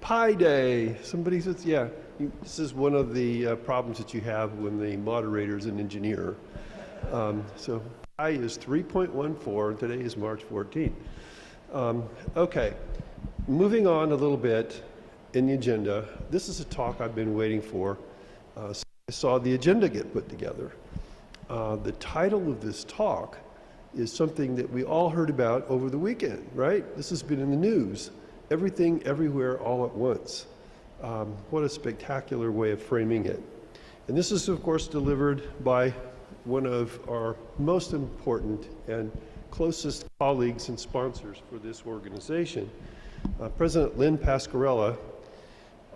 Pi Day. Somebody says, yeah, this is one of the problems that you have when the moderator is an engineer. So Pi is 3.14, today is March 14th. Okay, moving on a little bit in the agenda. This is a talk I've been waiting for. I saw the agenda get put together. The title of this talk is something that we all heard about over the weekend, right? This has been in the news. Everything, everywhere, all at once. What a spectacular way of framing it. And this is, of course, delivered by one of our most important and closest colleagues and sponsors for this organization, President Lynn Pasquerella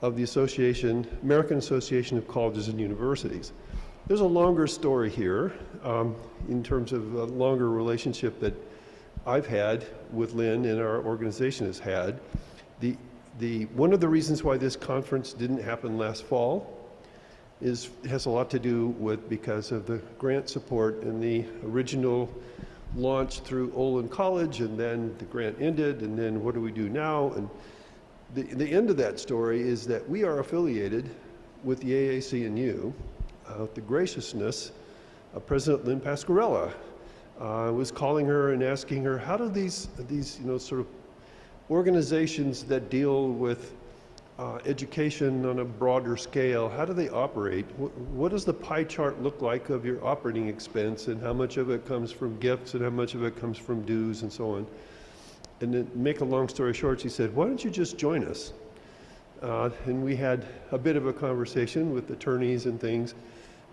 of the American Association of Colleges and Universities. There's a longer story here in terms of a longer relationship that I've had with Lynn and our organization has had. One of the reasons why this conference didn't happen last fall has a lot to do with because of the grant support and the original launch through Olin College, and then the grant ended, and then what do we do now? And the end of that story is that we are affiliated with the AAC&U. With the graciousness of President Lynn Pasquerella. I was calling her and asking her, how do these sort of organizations that deal with education on a broader scale, how do they operate? What does the pie chart look like of your operating expense, and how much of it comes from gifts and how much of it comes from dues and so on? And to make a long story short, she said, why don't you just join us? And we had a bit of a conversation with attorneys and things,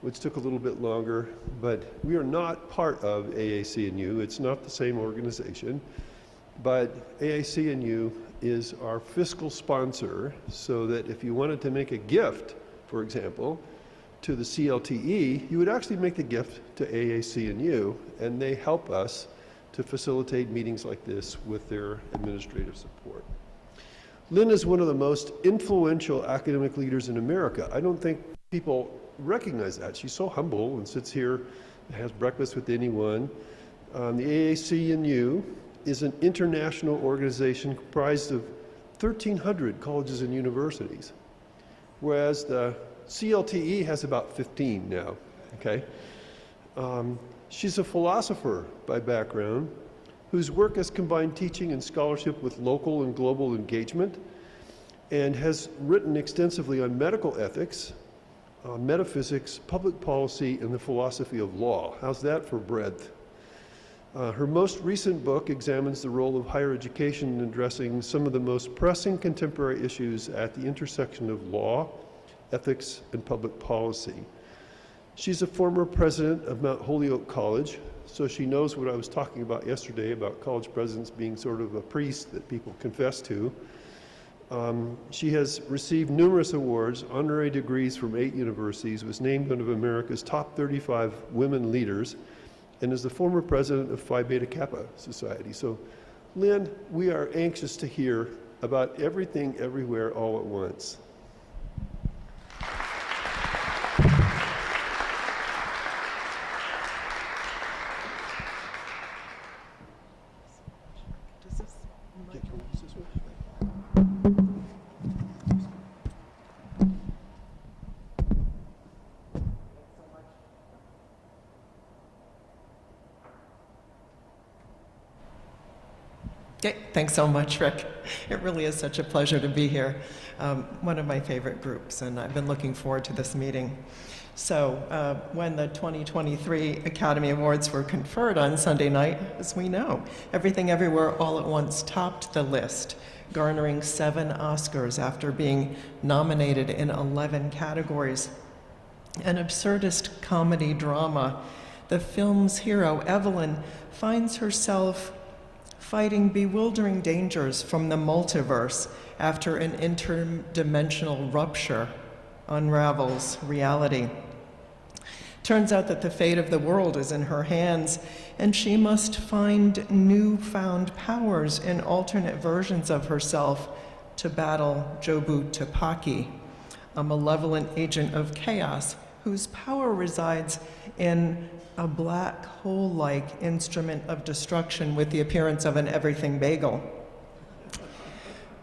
which took a little bit longer, but we are not part of AAC&U. It's not the same organization, but AAC&U is our fiscal sponsor, so that if you wanted to make a gift, for example, to the CLTE, you would actually make the gift to AAC&U, and they help us to facilitate meetings like this with their administrative support. Lynn is one of the most influential academic leaders in America. I don't think people recognize that. She's so humble and sits here and has breakfast with anyone. The AAC&U is an international organization comprised of 1,300 colleges and universities, whereas the CLTE has about 15 now, okay? She's a philosopher by background whose work has combined teaching and scholarship with local and global engagement, and has written extensively on medical ethics, metaphysics, public policy, and the philosophy of law. How's that for breadth? Her most recent book examines the role of higher education in addressing some of the most pressing contemporary issues at the intersection of law, ethics, and public policy. She's a former president of Mount Holyoke College, so she knows what I was talking about yesterday about college presidents being sort of a priest that people confess to. She has received numerous awards, honorary degrees from 8 universities, was named one of America's top 35 women leaders, and is the former president of Phi Beta Kappa Society. So, Lynn, we are anxious to hear about everything, everywhere, all at once. Okay, thanks so much, Rick. It really is such a pleasure to be here. One of my favorite groups, and I've been looking forward to this meeting. So when the 2023 Academy Awards were conferred on Sunday night, as we know, Everything Everywhere All at Once topped the list, garnering 7 Oscars after being nominated in 11 categories. An absurdist comedy drama, the film's hero, Evelyn, finds herself fighting bewildering dangers from the multiverse after an interdimensional rupture unravels reality. Turns out that the fate of the world is in her hands, and she must find newfound powers in alternate versions of herself to battle Jobu Tupaki, a malevolent agent of chaos whose power resides in a black hole-like instrument of destruction with the appearance of an everything bagel.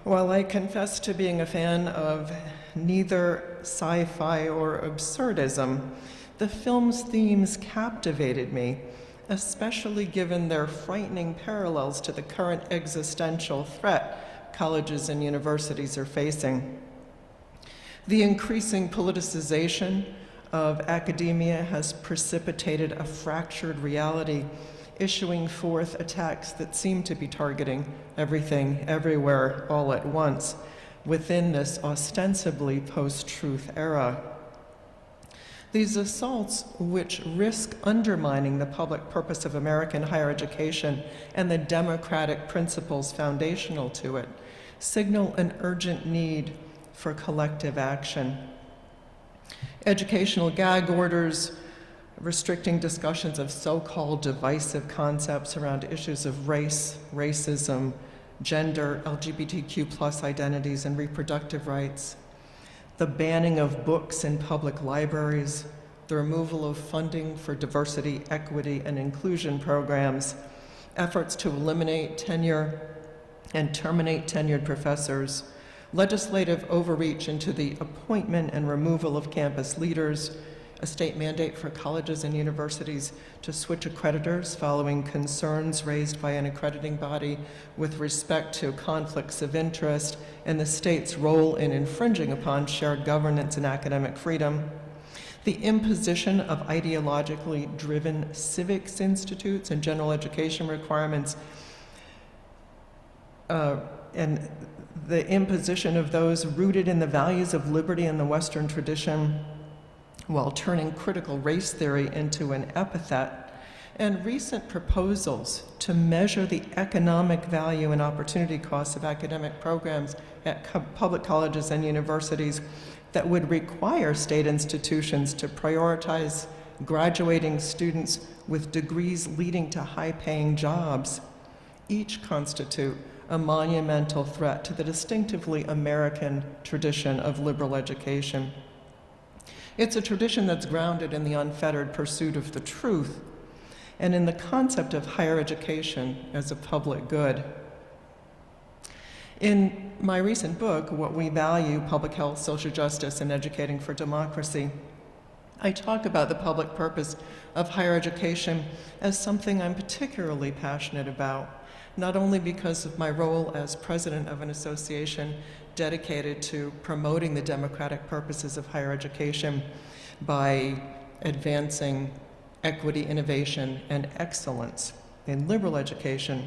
While I confess to being a fan of neither sci-fi or absurdism, the film's themes captivated me, especially given their frightening parallels to the current existential threat colleges and universities are facing. The increasing politicization of academia has precipitated a fractured reality, issuing forth attacks that seem to be targeting everything, everywhere, all at once, within this ostensibly post-truth era. These assaults, which risk undermining the public purpose of American higher education and the democratic principles foundational to it, signal an urgent need for collective action. Educational gag orders restricting discussions of so-called divisive concepts around issues of race, racism, gender, LGBTQ+ identities, and reproductive rights, the banning of books in public libraries, the removal of funding for diversity, equity, and inclusion programs, efforts to eliminate tenure and terminate tenured professors, legislative overreach into the appointment and removal of campus leaders, a state mandate for colleges and universities to switch accreditors following concerns raised by an accrediting body with respect to conflicts of interest and the state's role in infringing upon shared governance and academic freedom, the imposition of ideologically driven civics institutes and general education requirements, and the imposition of those rooted in the values of liberty and the Western tradition, while turning critical race theory into an epithet, and recent proposals to measure the economic value and opportunity costs of academic programs at public colleges and universities that would require state institutions to prioritize graduating students with degrees leading to high-paying jobs, each constitute a monumental threat to the distinctively American tradition of liberal education. It's a tradition that's grounded in the unfettered pursuit of the truth and in the concept of higher education as a public good. In my recent book, What We Value, Public Health, Social Justice, and Educating for Democracy, I talk about the public purpose of higher education as something I'm particularly passionate about, not only because of my role as president of an association dedicated to promoting the democratic purposes of higher education by advancing equity, innovation, and excellence in liberal education,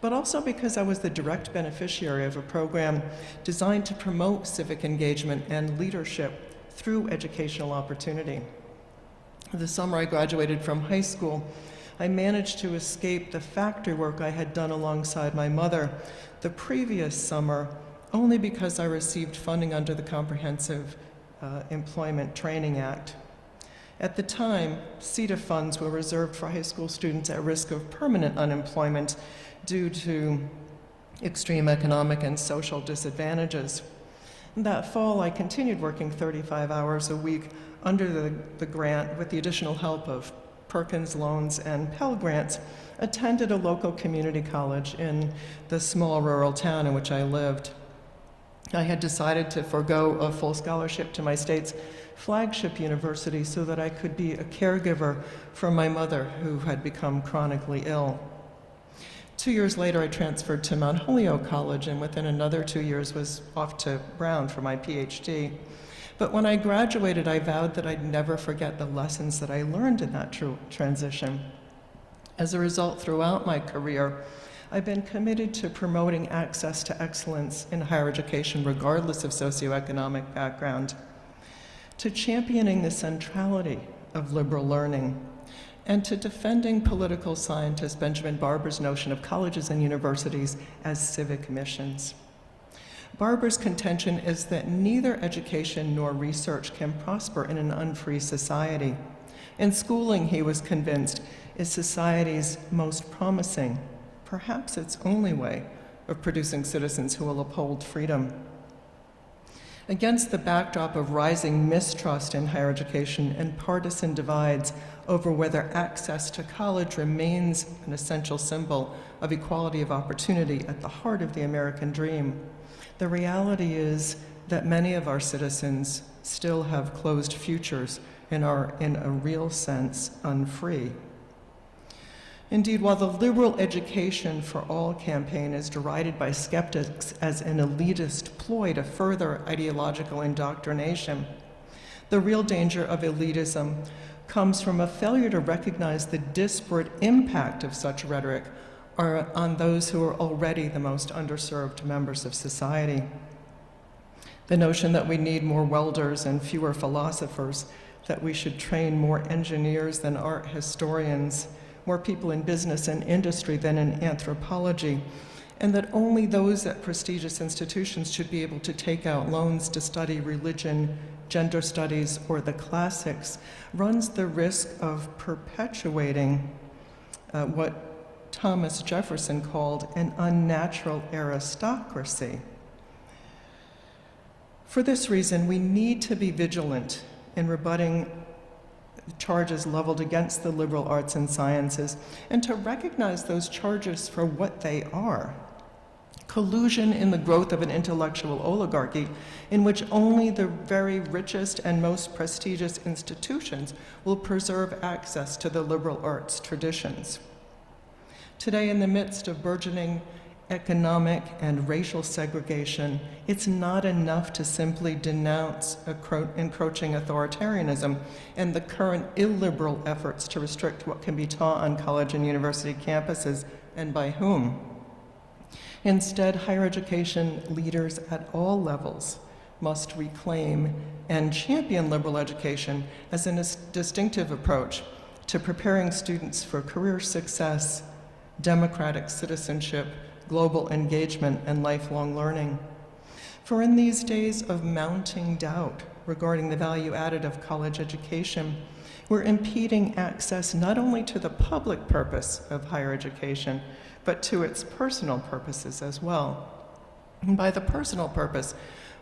but also because I was the direct beneficiary of a program designed to promote civic engagement and leadership through educational opportunity. The summer I graduated from high school, I managed to escape the factory work I had done alongside my mother the previous summer only because I received funding under the Comprehensive Employment Training Act. At the time, CETA funds were reserved for high school students at risk of permanent unemployment due to extreme economic and social disadvantages. That fall, I continued working 35 hours a week under the grant with the additional help of Perkins loans and Pell Grants, attended a local community college in the small rural town in which I lived. I had decided to forego a full scholarship to my state's flagship university so that I could be a caregiver for my mother, who had become chronically ill. 2 years later, I transferred to Mount Holyoke College, and within another 2 years was off to Brown for my PhD. But when I graduated, I vowed that I'd never forget the lessons that I learned in that transition. As a result, throughout my career, I've been committed to promoting access to excellence in higher education, regardless of socioeconomic background, to championing the centrality of liberal learning, and to defending political scientist Benjamin Barber's notion of colleges and universities as civic missions. Barber's contention is that neither education nor research can prosper in an unfree society. And schooling, he was convinced, is society's most promising, perhaps its only way of producing citizens who will uphold freedom. Against the backdrop of rising mistrust in higher education and partisan divides over whether access to college remains an essential symbol of equality of opportunity at the heart of the American dream, The reality is that many of our citizens still have closed futures and are, in a real sense, unfree. Indeed, while the liberal education for all campaign is derided by skeptics as an elitist ploy to further ideological indoctrination, the real danger of elitism comes from a failure to recognize the disparate impact of such rhetoric on those who are already the most underserved members of society. The notion that we need more welders and fewer philosophers, that we should train more engineers than art historians, more people in business and industry than in anthropology, and that only those at prestigious institutions should be able to take out loans to study religion, gender studies, or the classics, runs the risk of perpetuating what Thomas Jefferson called an unnatural aristocracy. For this reason, we need to be vigilant in rebutting charges leveled against the liberal arts and sciences, and to recognize those charges for what they are. Collusion in the growth of an intellectual oligarchy in which only the very richest and most prestigious institutions will preserve access to the liberal arts traditions. Today, in the midst of burgeoning economic and racial segregation, it's not enough to simply denounce encroaching authoritarianism and the current illiberal efforts to restrict what can be taught on college and university campuses, and by whom. Instead, higher education leaders at all levels must reclaim and champion liberal education as a distinctive approach to preparing students for career success, democratic citizenship, global engagement, and lifelong learning. For in these days of mounting doubt regarding the value added of college education, we're impeding access not only to the public purpose of higher education, but to its personal purposes as well. And by the personal purpose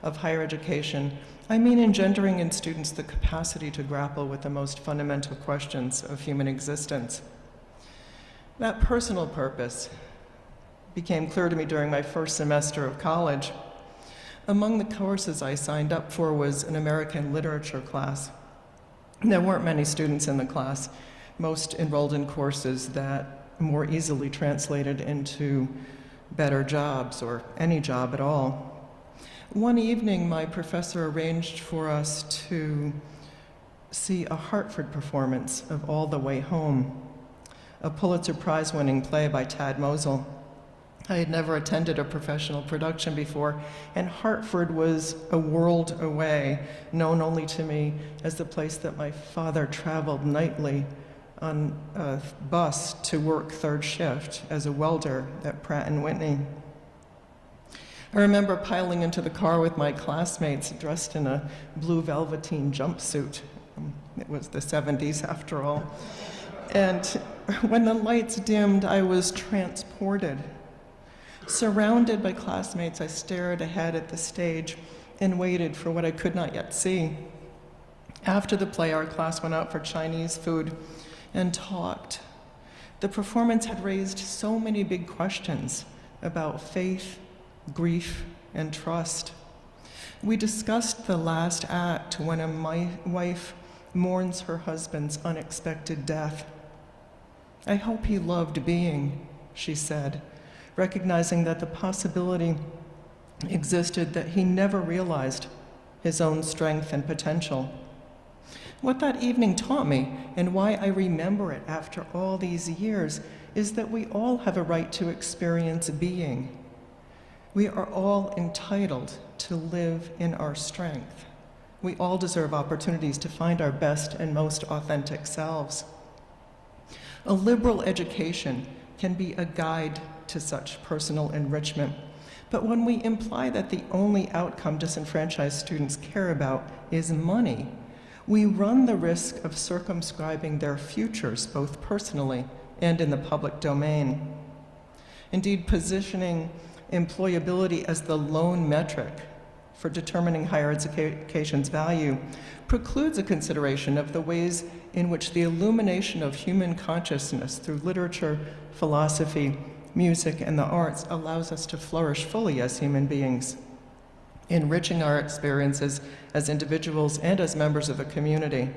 of higher education, I mean engendering in students the capacity to grapple with the most fundamental questions of human existence. That personal purpose became clear to me during my first semester of college. Among the courses I signed up for was an American literature class. There weren't many students in the class. Most enrolled in courses that more easily translated into better jobs or any job at all. One evening, my professor arranged for us to see a Hartford performance of All the Way Home, a Pulitzer Prize-winning play by Tad Mosel. I had never attended a professional production before, and Hartford was a world away, known only to me as the place that my father traveled nightly on a bus to work third shift as a welder at Pratt & Whitney. I remember piling into the car with my classmates dressed in a blue velveteen jumpsuit. It was the 70s after all. And when the lights dimmed, I was transported. Surrounded by classmates, I stared ahead at the stage and waited for what I could not yet see. After the play, our class went out for Chinese food and talked. The performance had raised so many big questions about faith, grief, and trust. We discussed the last act when a wife mourns her husband's unexpected death. "I hope he loved being," she said, recognizing that the possibility existed that he never realized his own strength and potential. What that evening taught me, and why I remember it after all these years, is that we all have a right to experience being. We are all entitled to live in our strength. We all deserve opportunities to find our best and most authentic selves. A liberal education can be a guide to such personal enrichment, but when we imply that the only outcome disenfranchised students care about is money, we run the risk of circumscribing their futures, both personally and in the public domain. Indeed, positioning employability as the lone metric for determining higher education's value precludes a consideration of the ways in which the illumination of human consciousness through literature, philosophy, music, and the arts allows us to flourish fully as human beings. enriching our experiences as individuals and as members of a community.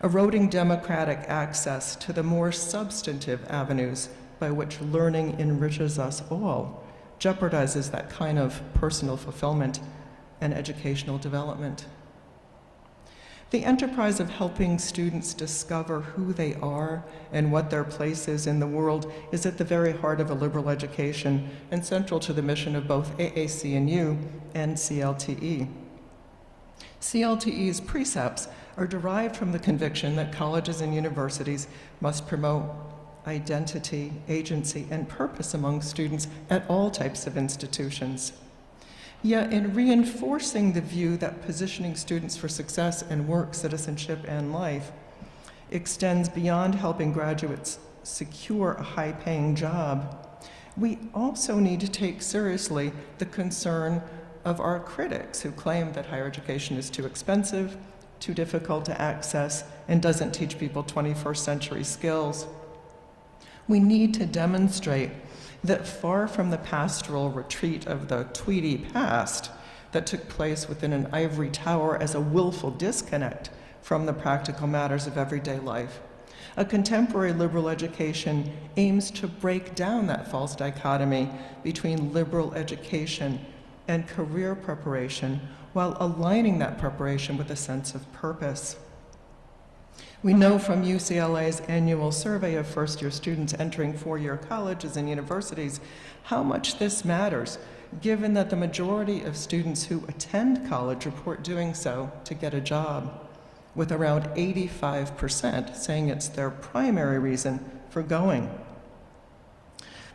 Eroding democratic access to the more substantive avenues by which learning enriches us all jeopardizes that kind of personal fulfillment and educational development. The enterprise of helping students discover who they are and what their place is in the world is at the very heart of a liberal education and central to the mission of both AAC&U and CLTE. CLTE's precepts are derived from the conviction that colleges and universities must promote identity, agency, and purpose among students at all types of institutions. Yet in reinforcing the view that positioning students for success in work, citizenship, and life extends beyond helping graduates secure a high-paying job, we also need to take seriously the concern of our critics who claim that higher education is too expensive, too difficult to access, and doesn't teach people 21st century skills. We need to demonstrate that far from the pastoral retreat of the Tweedy past that took place within an ivory tower as a willful disconnect from the practical matters of everyday life, a contemporary liberal education aims to break down that false dichotomy between liberal education and career preparation while aligning that preparation with a sense of purpose. We know from UCLA's annual survey of first-year students entering four-year colleges and universities how much this matters, given that the majority of students who attend college report doing so to get a job, with around 85% saying it's their primary reason for going.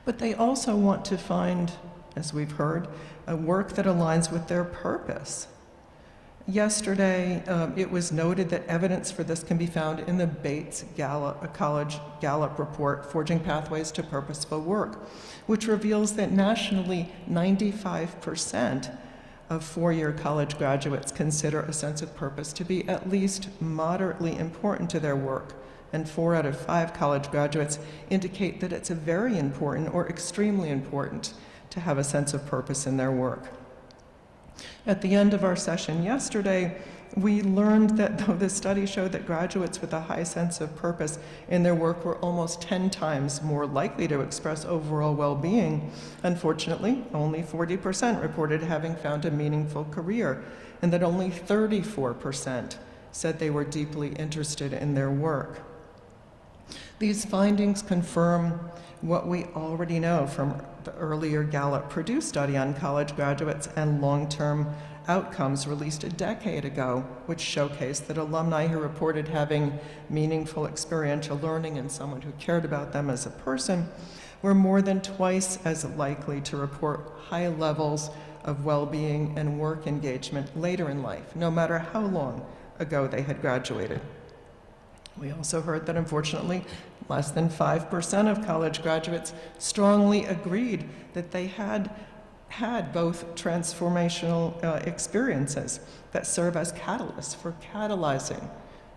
But they also want to find, as we've heard, a work that aligns with their purpose. Yesterday, it was noted that evidence for this can be found in the Bates College Gallup report, Forging Pathways to Purposeful Work, which reveals that nationally 95% of four-year college graduates consider a sense of purpose to be at least moderately important to their work, and 4 out of 5 college graduates indicate that it's very important or extremely important to have a sense of purpose in their work. At the end of our session yesterday, we learned that though the study showed that graduates with a high sense of purpose in their work were almost 10 times more likely to express overall well-being, unfortunately, only 40% reported having found a meaningful career, and that only 34% said they were deeply interested in their work. These findings confirm what we already know from the earlier Gallup-Purdue study on college graduates and long-term outcomes released a decade ago, which showcased that alumni who reported having meaningful experiential learning and someone who cared about them as a person were more than twice as likely to report high levels of well-being and work engagement later in life, no matter how long ago they had graduated. We also heard that, unfortunately, less than 5% of college graduates strongly agreed that they had both transformational experiences that serve as catalysts for catalyzing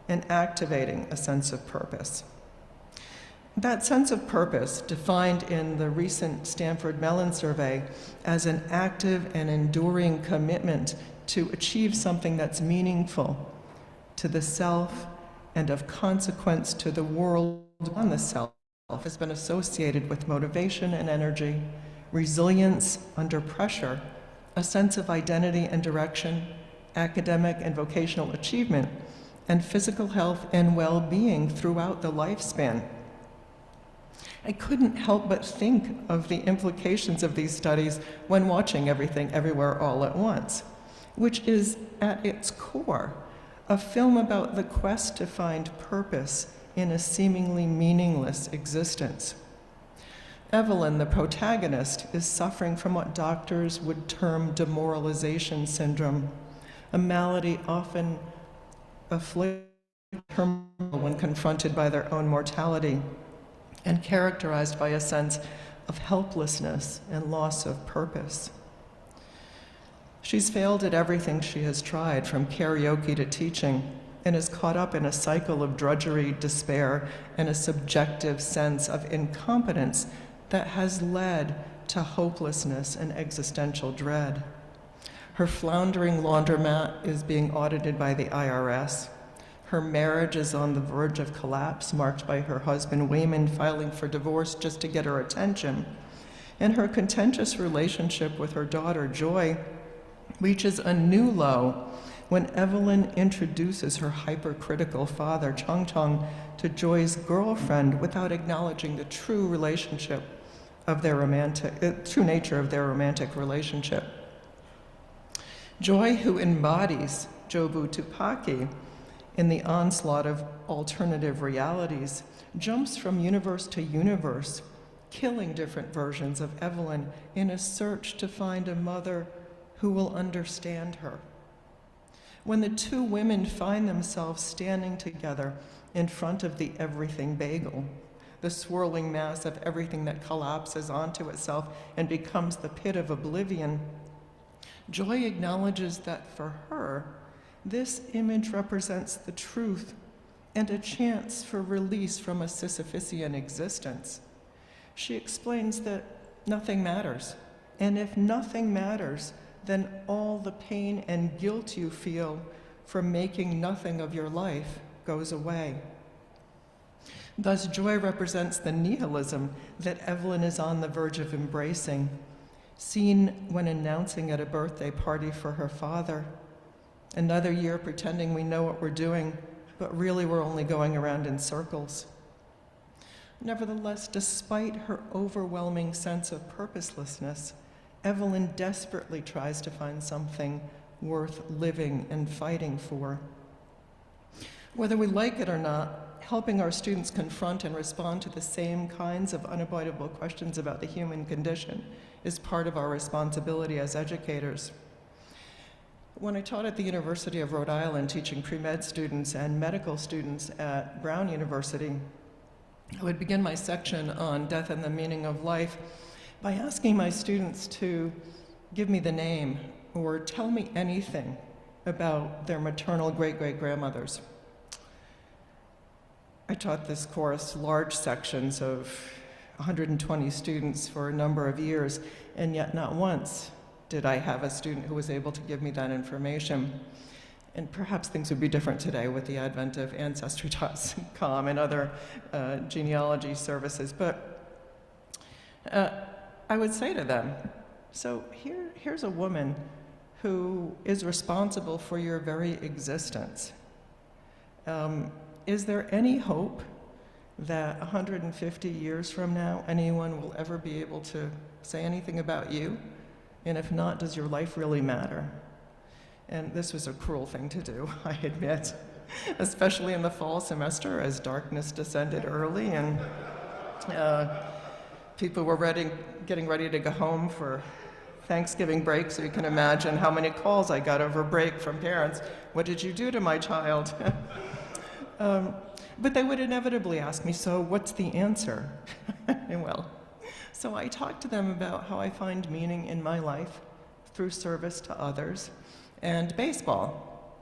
and activating a sense of purpose. That sense of purpose, defined in the recent Stanford Mellon survey as an active and enduring commitment to achieve something that's meaningful to the self and of consequence to the world on the self, has been associated with motivation and energy, resilience under pressure, a sense of identity and direction, academic and vocational achievement, and physical health and well-being throughout the lifespan. I couldn't help but think of the implications of these studies when watching Everything Everywhere All at Once, which is at its core a film about the quest to find purpose in a seemingly meaningless existence. Evelyn, the protagonist, is suffering from what doctors would term demoralization syndrome, a malady often afflicting her when confronted by their own mortality, and characterized by a sense of helplessness and loss of purpose. She's failed at everything she has tried, from karaoke to teaching, and is caught up in a cycle of drudgery, despair, and a subjective sense of incompetence that has led to hopelessness and existential dread. Her floundering laundromat is being audited by the IRS. Her marriage is on the verge of collapse, marked by her husband Wayman filing for divorce just to get her attention. And her contentious relationship with her daughter Joy reaches a new low when Evelyn introduces her hypercritical father, Chong Chong, to Joy's girlfriend without acknowledging the true relationship of their true nature of their romantic relationship. Joy, who embodies Jobu Tupaki in the onslaught of alternative realities, jumps from universe to universe, killing different versions of Evelyn in a search to find a mother who will understand her. When the two women find themselves standing together in front of the everything bagel, the swirling mass of everything that collapses onto itself and becomes the pit of oblivion, Joy acknowledges that for her, this image represents the truth and a chance for release from a Sisyphean existence. She explains that nothing matters, and if nothing matters, then all the pain and guilt you feel from making nothing of your life goes away. Thus, Joy represents the nihilism that Evelyn is on the verge of embracing, seen when announcing at a birthday party for her father, another year pretending we know what we're doing, but really we're only going around in circles. Nevertheless, despite her overwhelming sense of purposelessness, Evelyn desperately tries to find something worth living and fighting for. Whether we like it or not, helping our students confront and respond to the same kinds of unavoidable questions about the human condition is part of our responsibility as educators. When I taught at the University of Rhode Island, teaching pre-med students and medical students at Brown University, I would begin my section on death and the meaning of life by asking my students to give me the name or tell me anything about their maternal great-great-grandmothers. I taught this course, large sections of 120 students for a number of years, and yet not once did I have a student who was able to give me that information. And perhaps things would be different today with the advent of Ancestry.com and other genealogy services. But I would say to them, so here's a woman who is responsible for your very existence. Is there any hope that 150 years from now, anyone will ever be able to say anything about you? And if not, does your life really matter? And this was a cruel thing to do, I admit, especially in the fall semester as darkness descended early and people were getting ready to go home for Thanksgiving break, so you can imagine how many calls I got over break from parents. What did you do to my child? But they would inevitably ask me, so what's the answer? Well, so I talked to them about how I find meaning in my life through service to others and baseball.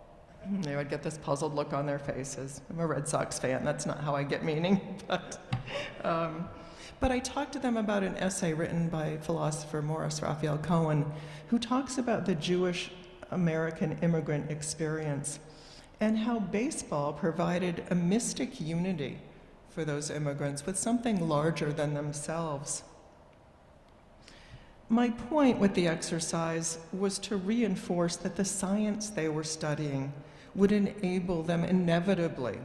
They would get this puzzled look on their faces. I'm a Red Sox fan, that's not how I get meaning. But I talked to them about an essay written by philosopher Morris Raphael Cohen, who talks about the Jewish American immigrant experience and how baseball provided a mystic unity for those immigrants with something larger than themselves. My point with the exercise was to reinforce that the science they were studying would enable them inevitably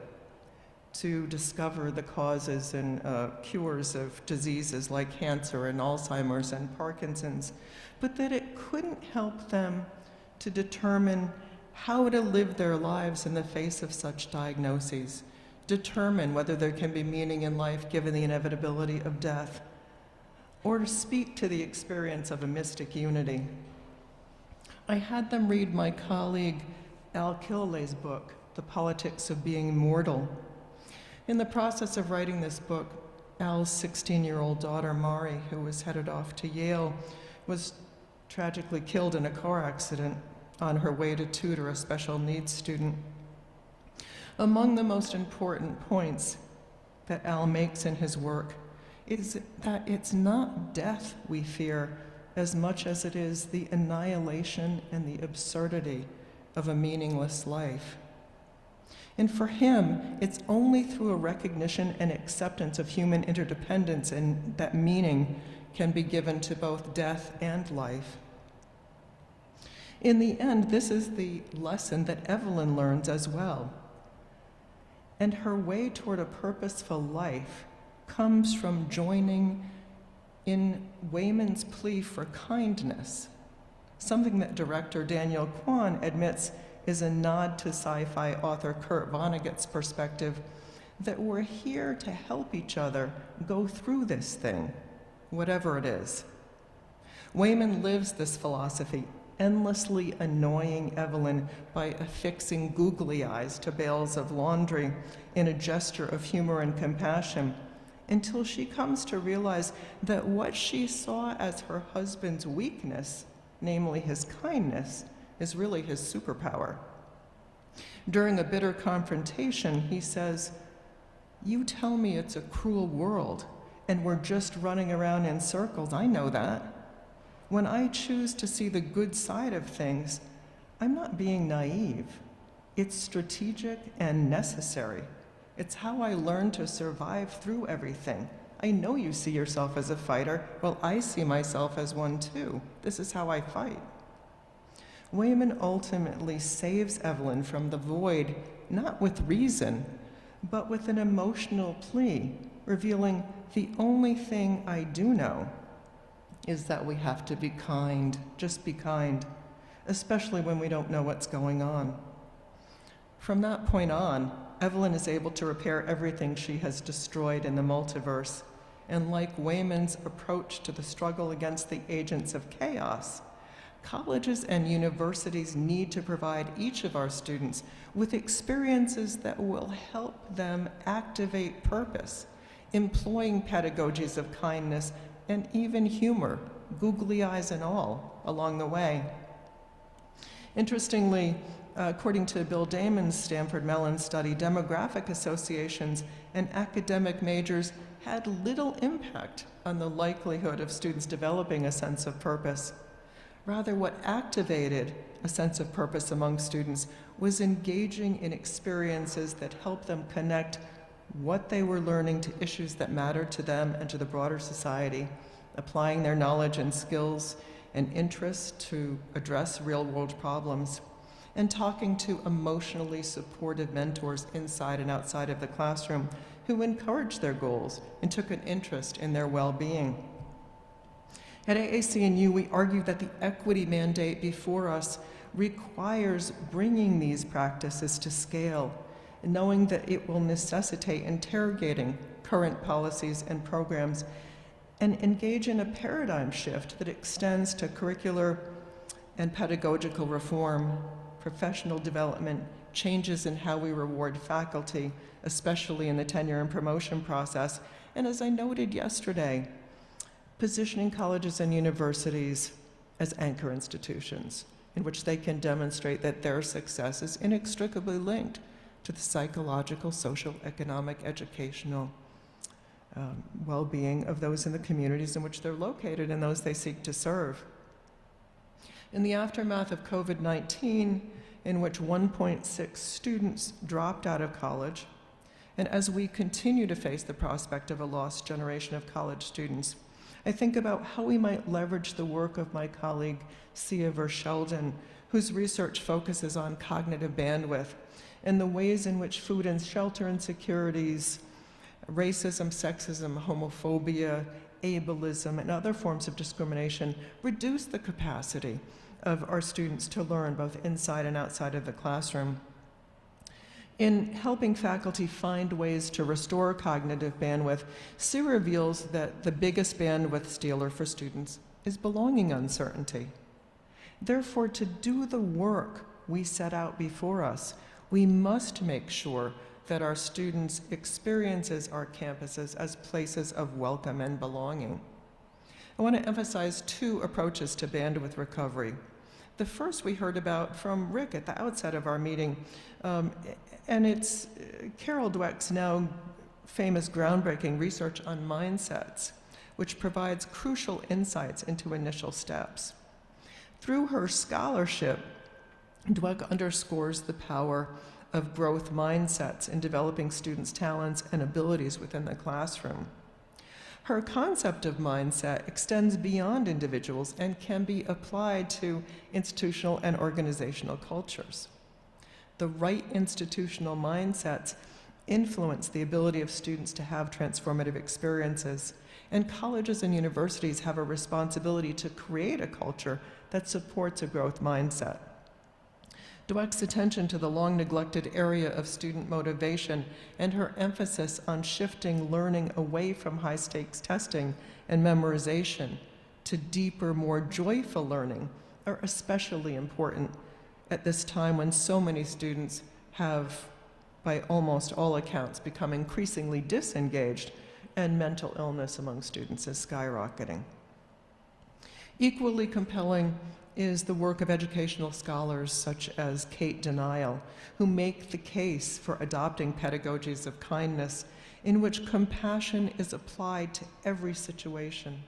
to discover the causes and cures of diseases like cancer and Alzheimer's and Parkinson's, but that it couldn't help them to determine how to live their lives in the face of such diagnoses, determine whether there can be meaning in life given the inevitability of death, or to speak to the experience of a mystic unity. I had them read my colleague Al Killay's book, The Politics of Being Mortal. In the process of writing this book, Al's 16-year-old daughter, Mari, who was headed off to Yale, was tragically killed in a car accident on her way to tutor a special needs student. Among the most important points that Al makes in his work is that it's not death we fear, as much as it is the annihilation and the absurdity of a meaningless life. And for him, it's only through a recognition and acceptance of human interdependence and that meaning can be given to both death and life. In the end, this is the lesson that Evelyn learns as well. And her way toward a purposeful life comes from joining in Wayman's plea for kindness, something that director Daniel Kwan admits is a nod to sci-fi author Kurt Vonnegut's perspective that we're here to help each other go through this thing, whatever it is. Wayman lives this philosophy, endlessly annoying Evelyn by affixing googly eyes to bales of laundry in a gesture of humor and compassion, until she comes to realize that what she saw as her husband's weakness, namely his kindness, is really his superpower. During a bitter confrontation, he says, "You tell me it's a cruel world, and we're just running around in circles. I know that. When I choose to see the good side of things, I'm not being naive. It's strategic and necessary. It's how I learned to survive through everything. I know you see yourself as a fighter. Well, I see myself as one too. This is how I fight." Wayman ultimately saves Evelyn from the void, not with reason, but with an emotional plea, revealing the only thing I do know is that we have to be kind, just be kind, especially when we don't know what's going on. From that point on, Evelyn is able to repair everything she has destroyed in the multiverse, and like Wayman's approach to the struggle against the agents of chaos, colleges and universities need to provide each of our students with experiences that will help them activate purpose, employing pedagogies of kindness and even humor, googly eyes and all, along the way. Interestingly, according to Bill Damon's Stanford Mellon study, demographic associations and academic majors had little impact on the likelihood of students developing a sense of purpose. Rather, what activated a sense of purpose among students was engaging in experiences that helped them connect what they were learning to issues that mattered to them and to the broader society, applying their knowledge and skills and interests to address real-world problems, and talking to emotionally supportive mentors inside and outside of the classroom who encouraged their goals and took an interest in their well-being. At AAC&U, we argue that the equity mandate before us requires bringing these practices to scale, knowing that it will necessitate interrogating current policies and programs and engage in a paradigm shift that extends to curricular and pedagogical reform, professional development, changes in how we reward faculty, especially in the tenure and promotion process, and as I noted yesterday, positioning colleges and universities as anchor institutions in which they can demonstrate that their success is inextricably linked to the psychological, social, economic, educational well-being of those in the communities in which they're located and those they seek to serve. In the aftermath of COVID-19, in which 1.6 students dropped out of college, and as we continue to face the prospect of a lost generation of college students, I think about how we might leverage the work of my colleague, Sia Vershelden, whose research focuses on cognitive bandwidth and the ways in which food and shelter insecurities, racism, sexism, homophobia, ableism, and other forms of discrimination reduce the capacity of our students to learn both inside and outside of the classroom. In helping faculty find ways to restore cognitive bandwidth, Sia reveals that the biggest bandwidth stealer for students is belonging uncertainty. Therefore, to do the work we set out before us, we must make sure that our students experiences our campuses as places of welcome and belonging. I want to emphasize two approaches to bandwidth recovery. The first we heard about from Rick at the outset of our meeting, and it's Carol Dweck's now famous groundbreaking research on mindsets, which provides crucial insights into initial steps. Through her scholarship, Dweck underscores the power of growth mindsets in developing students' talents and abilities within the classroom. Her concept of mindset extends beyond individuals and can be applied to institutional and organizational cultures. The right institutional mindsets influence the ability of students to have transformative experiences, and colleges and universities have a responsibility to create a culture that supports a growth mindset. Dweck's attention to the long-neglected area of student motivation and her emphasis on shifting learning away from high-stakes testing and memorization to deeper, more joyful learning are especially important at this time when so many students have, by almost all accounts, become increasingly disengaged and mental illness among students is skyrocketing. Equally compelling is the work of educational scholars such as Kate Denial, who make the case for adopting pedagogies of kindness in which compassion is applied to every situation.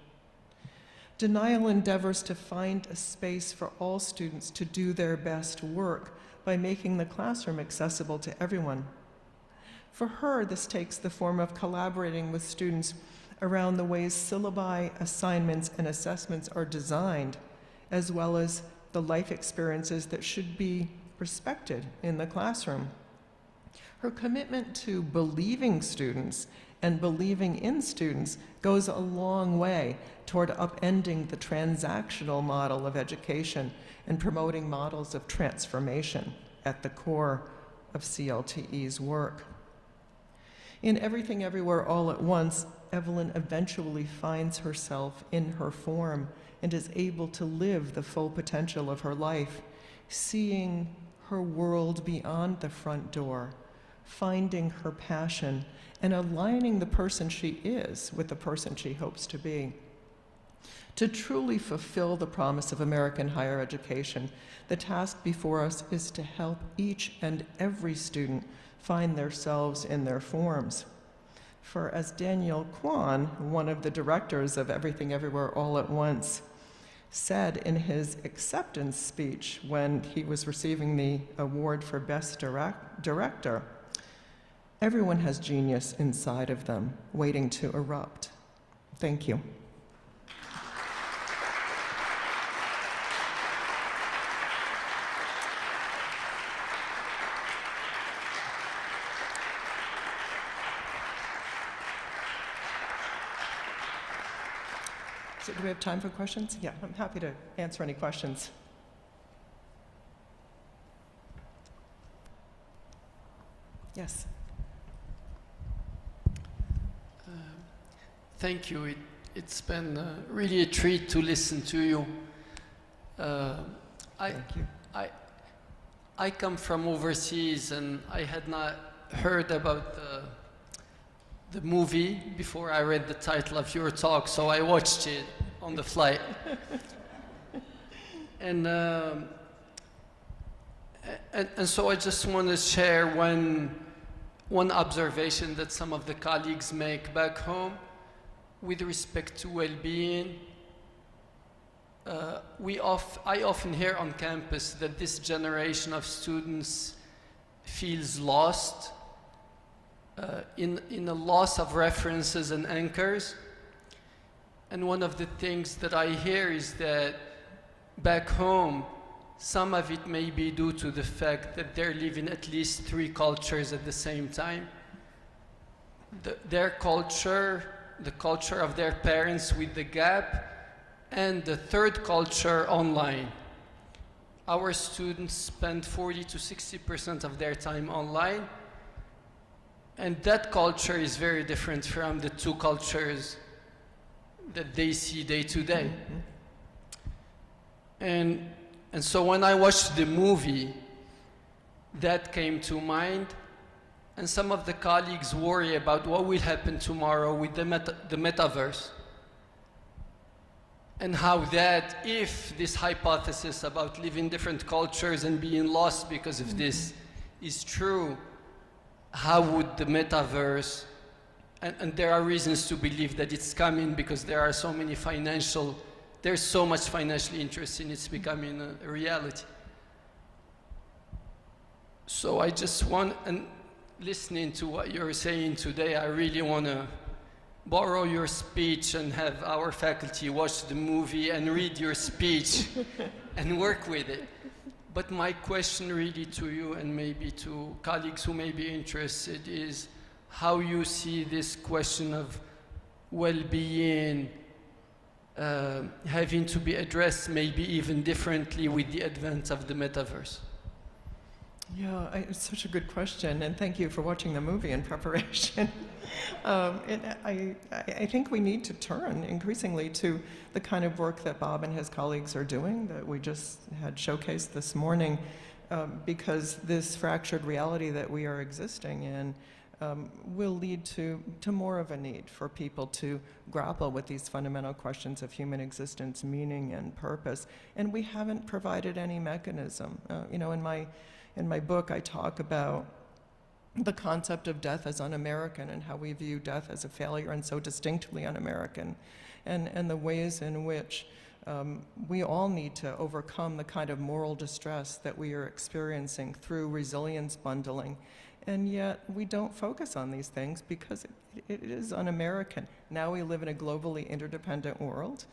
Denial endeavors to find a space for all students to do their best work by making the classroom accessible to everyone. For her, this takes the form of collaborating with students around the ways syllabi, assignments, and assessments are designed, as well as the life experiences that should be respected in the classroom. Her commitment to believing students and believing in students goes a long way toward upending the transactional model of education and promoting models of transformation at the core of CLTE's work. In Everything Everywhere All at Once, Evelyn eventually finds herself in her form and is able to live the full potential of her life, seeing her world beyond the front door, finding her passion, and aligning the person she is with the person she hopes to be. To truly fulfill the promise of American higher education, the task before us is to help each and every student find themselves in their forms. For as Daniel Kwan, one of the directors of Everything Everywhere All at Once, said in his acceptance speech when he was receiving the award for Best Director, everyone has genius inside of them, waiting to erupt. Thank you. So do we have time for questions? Yeah, I'm happy to answer any questions. Yes. Thank you. It's been really a treat to listen to you. Thank you. I come from overseas and I had not heard about the movie before I read the title of your talk, so I watched it on the flight. And so I just want to share one observation that some of the colleagues make back home with respect to well-being. I often hear on campus that this generation of students feels lost in a loss of references and anchors. And one of the things that I hear is that back home, some of it may be due to the fact that they're living at least 3 cultures at the same time. Their culture, the culture of their parents with the gap, and the third culture online. Our students spend 40 to 60% of their time online, and that culture is very different from the 2 cultures that they see day to day. And so when I watched the movie, that came to mind, and some of the colleagues worry about what will happen tomorrow with the metaverse. And how that, if this hypothesis about living different cultures and being lost because of this is true, how would the metaverse and there are reasons to believe that it's coming because there's so much financial interest in it's becoming a reality. So I just want, and listening to what you're saying today, I really want to borrow your speech and have our faculty watch the movie and read your speech and work with it. But my question really to you and maybe to colleagues who may be interested is how you see this question of well-being having to be addressed maybe even differently with the advent of the metaverse. Yeah, it's such a good question, and thank you for watching the movie in preparation. I think we need to turn increasingly to the kind of work that Bob and his colleagues are doing that we just had showcased this morning, because this fractured reality that we are existing in will lead to more of a need for people to grapple with these fundamental questions of human existence, meaning, and purpose. And we haven't provided any mechanism. You know, in my book, I talk about the concept of death as un-American and how we view death as a failure and so distinctly un-American, and the ways in which we all need to overcome the kind of moral distress that we are experiencing through resilience bundling. And yet we don't focus on these things because it is un-American. Now we live in a globally interdependent world,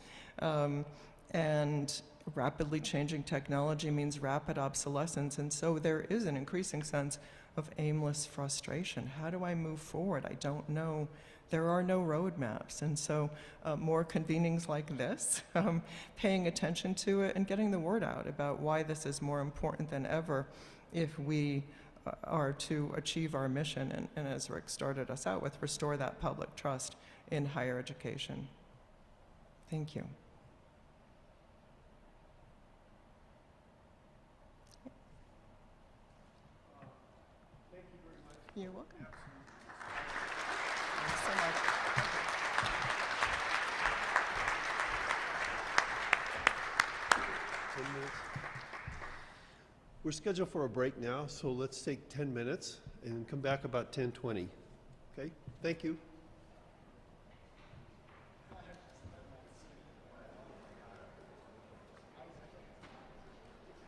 and rapidly changing technology means rapid obsolescence, and so there is an increasing sense of aimless frustration. How do I move forward? I don't know. There are no roadmaps, and so more convenings like this, paying attention to it and getting the word out about why this is more important than ever if we are to achieve our mission, and as Rick started us out with, restore that public trust in higher education. Thank you. Thank you very much. You're welcome. Thanks so much. 10 minutes. We're scheduled for a break now, so let's take 10 minutes and come back about 10:20. Okay? Thank you.